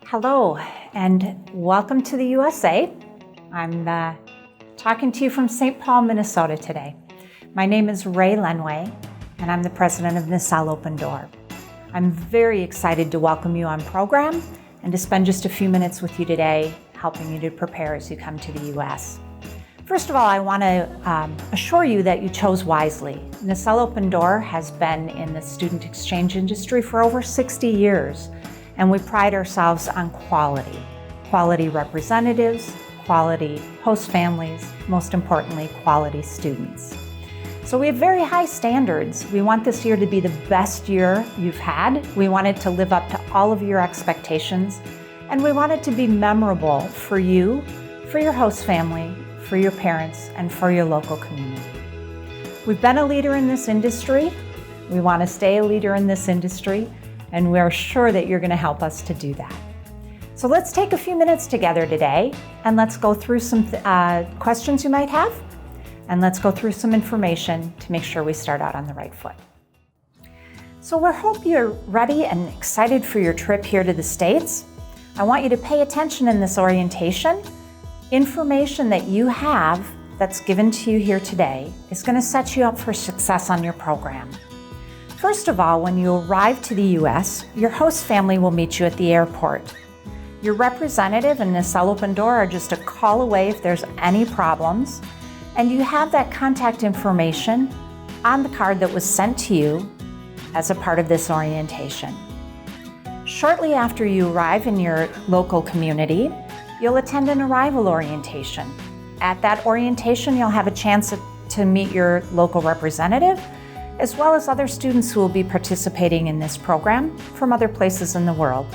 Hello, and welcome to the USA. I'm talking to you from St. Paul, Minnesota today. My name is Ray Lenway, and I'm the president of Nacel Open Door. I'm very excited to welcome you on program and to spend just a few minutes with you today, helping you to prepare as you come to the US. First of all, I want to assure you that you chose wisely. Nacel Open Door has been in the student exchange industry for over 60 years, and we pride ourselves on quality. Quality representatives, quality host families, most importantly, quality students. So we have very high standards. We want this year to be the best year you've had. We want it to live up to all of your expectations, and we want it to be memorable for you, for your host family, for your parents, and for your local community. We've been a leader in this industry. We want to stay a leader in this industry, and we're sure that you're going to help us to do that. So let's take a few minutes together today, and let's go through some questions you might have, and let's go through some information to make sure we start out on the right foot. So we hope you're ready and excited for your trip here to the States. I want you to pay attention in this orientation. Information that you have that's given to you here today is going to set you up for success on your program. First of all, when you arrive to the US, your host family will meet you at the airport. Your representative and Nacel Open Door are just a call away if there's any problems, and you have that contact information on the card that was sent to you as a part of this orientation. Shortly after you arrive in your local community, you'll attend an arrival orientation. At that orientation, you'll have a chance to meet your local representative, as well as other students who will be participating in this program from other places in the world.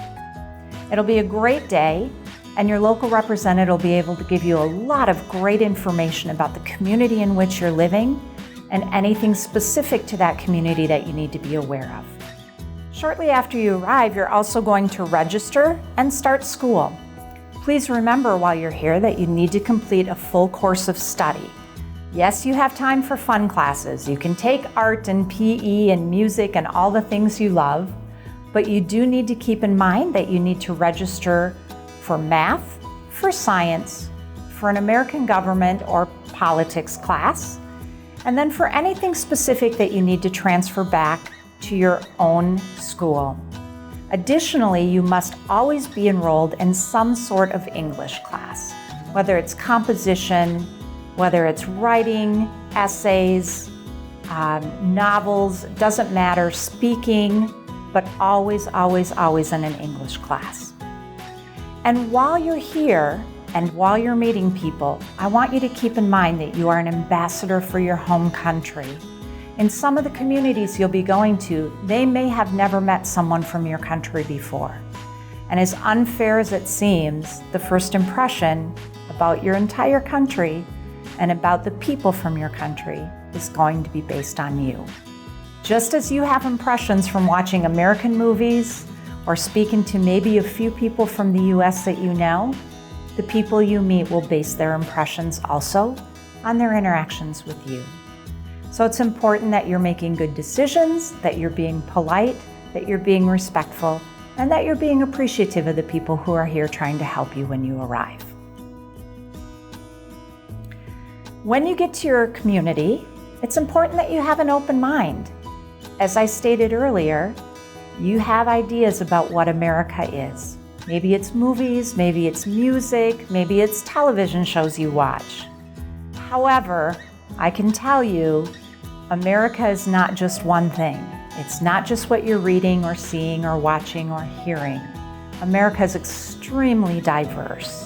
It'll be a great day, and your local representative will be able to give you a lot of great information about the community in which you're living and anything specific to that community that you need to be aware of. Shortly after you arrive, you're also going to register and start school. Please remember while you're here that you need to complete a full course of study. Yes, you have time for fun classes. You can take art and PE and music and all the things you love, but you do need to keep in mind that you need to register for math, for science, for an American government or politics class, and then for anything specific that you need to transfer back to your own school. Additionally, you must always be enrolled in some sort of English class, whether it's composition, whether it's writing, essays, novels, doesn't matter, speaking, but always in an English class. And while you're here and while you're meeting people, I want you to keep in mind that you are an ambassador for your home country. In some of the communities you'll be going to, they may have never met someone from your country before. And as unfair as it seems, the first impression about your entire country and about the people from your country is going to be based on you. Just as you have impressions from watching American movies or speaking to maybe a few people from the US that you know, the people you meet will base their impressions also on their interactions with you. So it's important that you're making good decisions, that you're being polite, that you're being respectful, and that you're being appreciative of the people who are here trying to help you when you arrive. When you get to your community, it's important that you have an open mind. As I stated earlier, you have ideas about what America is. Maybe it's movies, maybe it's music, maybe it's television shows you watch. However, I can tell you, America is not just one thing. It's not just what you're reading or seeing or watching or hearing. America is extremely diverse.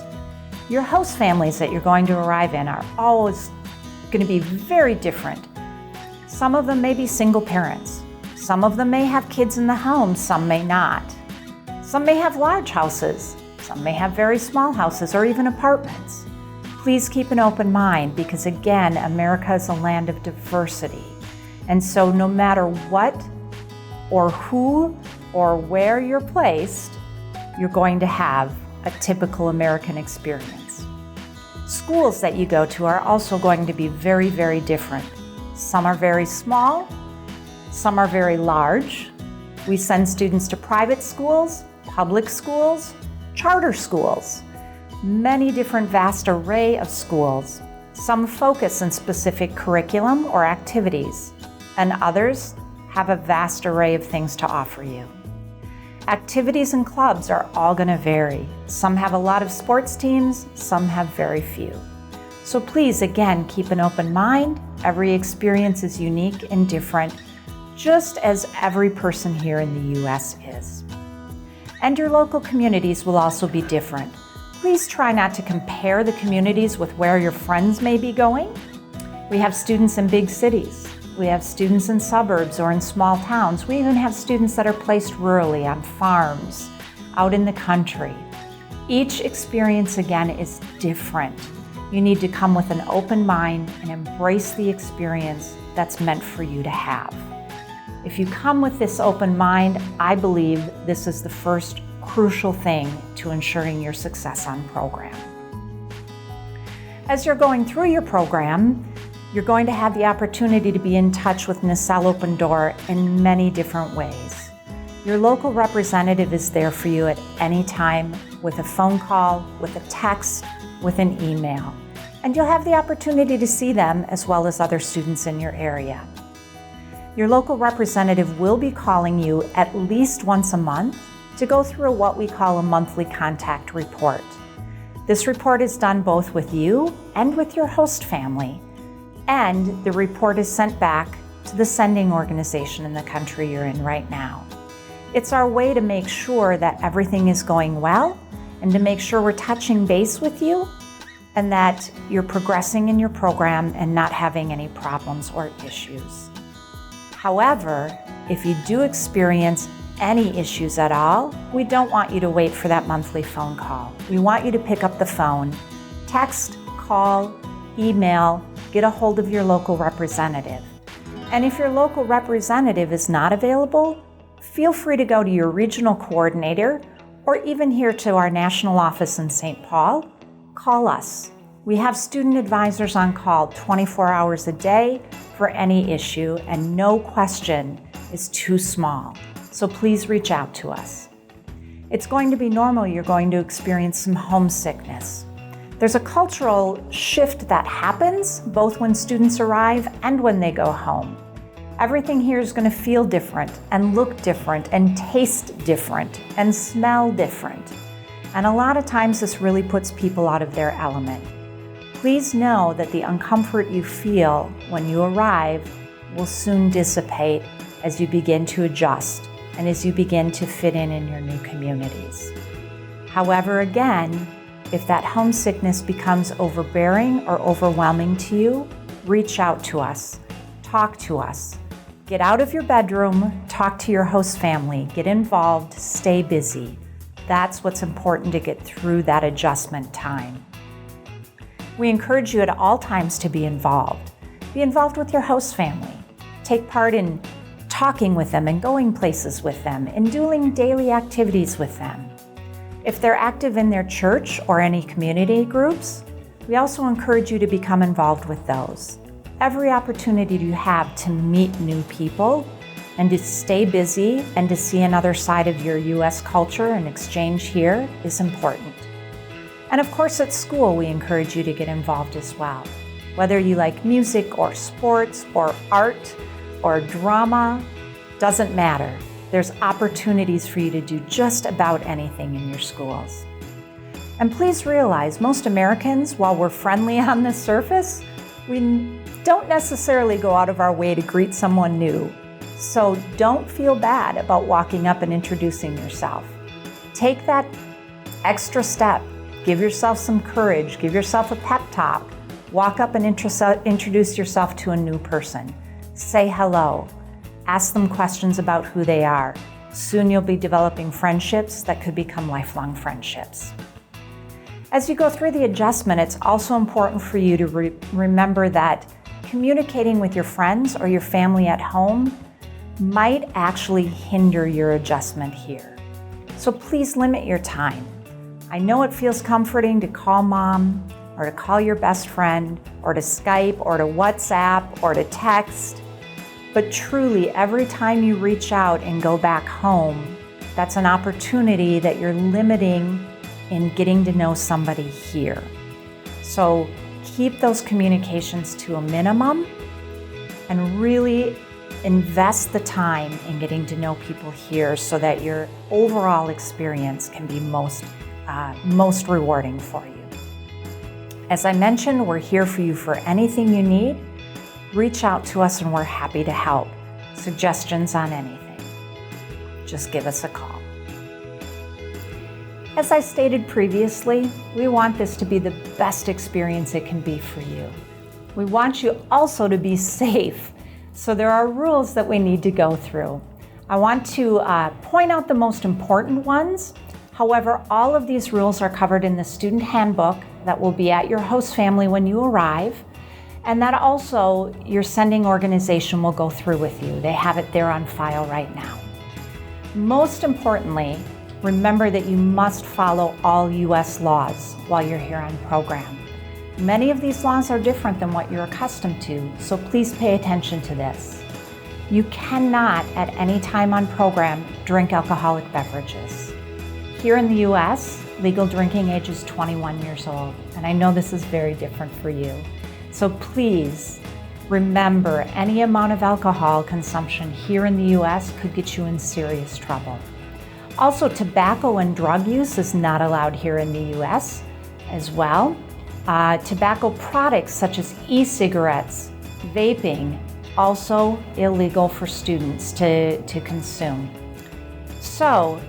Your host families that you're going to arrive in are always going to be very different. Some of them may be single parents. Some of them may have kids in the home, some may not. Some may have large houses. Some may have very small houses or even apartments. Please keep an open mind because, again, America is a land of diversity. And so no matter what or who or where you're placed, you're going to have a typical American experience. Schools that you go to are also going to be very, very different. Some are very small, some are very large. We send students to private schools, public schools, charter schools, many different vast array of schools. Some focus on specific curriculum or activities, and others have a vast array of things to offer you. Activities and clubs are all going to vary. Some have a lot of sports teams, some have very few. So please, again, keep an open mind. Every experience is unique and different, just as every person here in the U.S. is. And your local communities will also be different. Please try not to compare the communities with where your friends may be going. We have students in big cities. We have students in suburbs or in small towns. We even have students that are placed rurally on farms, out in the country. Each experience, again, is different. You need to come with an open mind and embrace the experience that's meant for you to have. If you come with this open mind, I believe this is the first crucial thing to ensuring your success on program. As you're going through your program, you're going to have the opportunity to be in touch with Nacel Open Door in many different ways. Your local representative is there for you at any time with a phone call, with a text, with an email. And you'll have the opportunity to see them as well as other students in your area. Your local representative will be calling you at least once a month to go through what we call a monthly contact report. This report is done both with you and with your host family, and the report is sent back to the sending organization in the country you're in right now. It's our way to make sure that everything is going well and to make sure we're touching base with you and that you're progressing in your program and not having any problems or issues. However, if you do experience any issues at all, we don't want you to wait for that monthly phone call. We want you to pick up the phone, text, call, email, get a hold of your local representative. And if your local representative is not available, feel free to go to your regional coordinator or even here to our national office in St. Paul. Call us. We have student advisors on call 24 hours a day for any issue, and no question is too small. So please reach out to us. It's going to be normal. You're going to experience some homesickness. There's a cultural shift that happens both when students arrive and when they go home. Everything here is going to feel different and look different and taste different and smell different. And a lot of times this really puts people out of their element. Please know that the uncomfort you feel when you arrive will soon dissipate as you begin to adjust and as you begin to fit in your new communities. However, again, if that homesickness becomes overbearing or overwhelming to you, reach out to us, talk to us. Get out of your bedroom, talk to your host family, get involved, stay busy. That's what's important to get through that adjustment time. We encourage you at all times to be involved. Be involved with your host family. Take part in talking with them and going places with them and doing daily activities with them. If they're active in their church or any community groups, we also encourage you to become involved with those. Every opportunity you have to meet new people and to stay busy and to see another side of your U.S. culture and exchange here is important. And of course, at school, we encourage you to get involved as well. Whether you like music or sports or art or drama, doesn't matter. There's opportunities for you to do just about anything in your schools. And please realize, most Americans, while we're friendly on the surface, we don't necessarily go out of our way to greet someone new. So don't feel bad about walking up and introducing yourself. Take that extra step. Give yourself some courage. Give yourself a pep talk. Walk up and introduce yourself to a new person. Say hello. Ask them questions about who they are. Soon you'll be developing friendships that could become lifelong friendships. As you go through the adjustment, it's also important for you to remember that communicating with your friends or your family at home might actually hinder your adjustment here. So please limit your time. I know it feels comforting to call mom or to call your best friend or to Skype or to WhatsApp or to text, but truly every time you reach out and go back home, that's an opportunity that you're limiting in getting to know somebody here. So keep those communications to a minimum and really invest the time in getting to know people here so that your overall experience can be most rewarding for you. As I mentioned, we're here for you for anything you need. Reach out to us and we're happy to help. Suggestions on anything, just give us a call. As I stated previously, we want this to be the best experience it can be for you. We want you also to be safe, so there are rules that we need to go through. I want to point out the most important ones. However, all of these rules are covered in the student handbook that will be at your host family when you arrive, and that also your sending organization will go through with you. They have it there on file right now. Most importantly, remember that you must follow all U.S. laws while you're here on program. Many of these laws are different than what you're accustomed to, so please pay attention to this. You cannot at any time on program drink alcoholic beverages. Here in the U.S., legal drinking age is 21 years old, and I know this is very different for you. So please remember, any amount of alcohol consumption here in the U.S. could get you in serious trouble. Also, tobacco and drug use is not allowed here in the U.S. as well. Tobacco products such as e-cigarettes, vaping, also illegal for students to consume. So,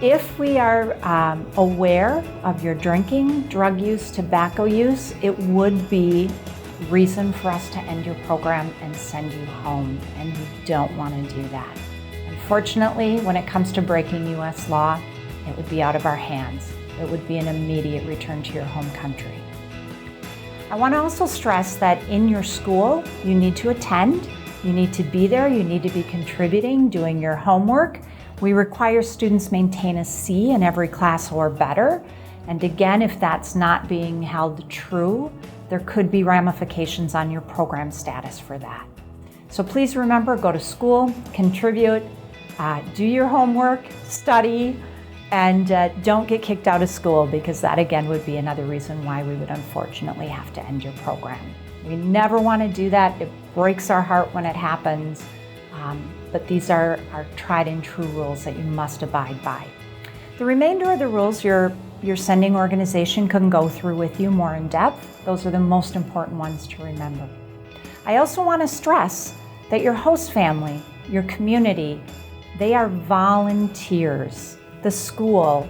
if we are aware of your drinking, drug use, tobacco use, it would be reason for us to end your program and send you home, and you don't want to do that. Unfortunately, when it comes to breaking U.S. law, it would be out of our hands. It would be an immediate return to your home country. I want to also stress that in your school, you need to attend, you need to be there, you need to be contributing, doing your homework. We require students maintain a C in every class or better. And again, if that's not being held true, there could be ramifications on your program status for that. So please remember, go to school, contribute, do your homework, study, and don't get kicked out of school, because that again would be another reason why we would unfortunately have to end your program. We never want to do that. It breaks our heart when it happens, but these are tried and true rules that you must abide by. The remainder of the rules your sending organization can go through with you more in depth. Those are the most important ones to remember. I also want to stress that your host family, your community, they are volunteers. The school,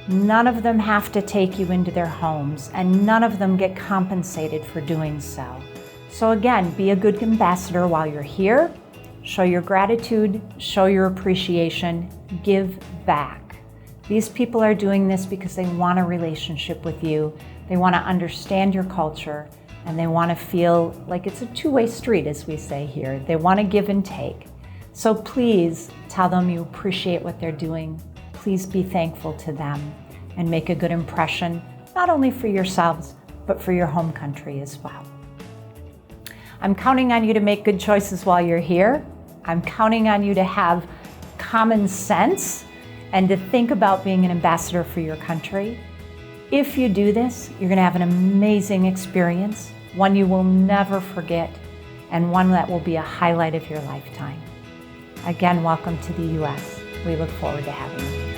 none of them have to take you into their homes, and none of them get compensated for doing so. So again, be a good ambassador while you're here. Show your gratitude, show your appreciation, give back. These people are doing this because they want a relationship with you. They want to understand your culture, and they want to feel like it's a two-way street, as we say here. They want to give and take. So please tell them you appreciate what they're doing. Please be thankful to them and make a good impression, not only for yourselves, but for your home country as well. I'm counting on you to make good choices while you're here. I'm counting on you to have common sense and to think about being an ambassador for your country. If you do this, you're going to have an amazing experience, one you will never forget, and one that will be a highlight of your lifetime. Again, welcome to the U.S. We look forward to having you.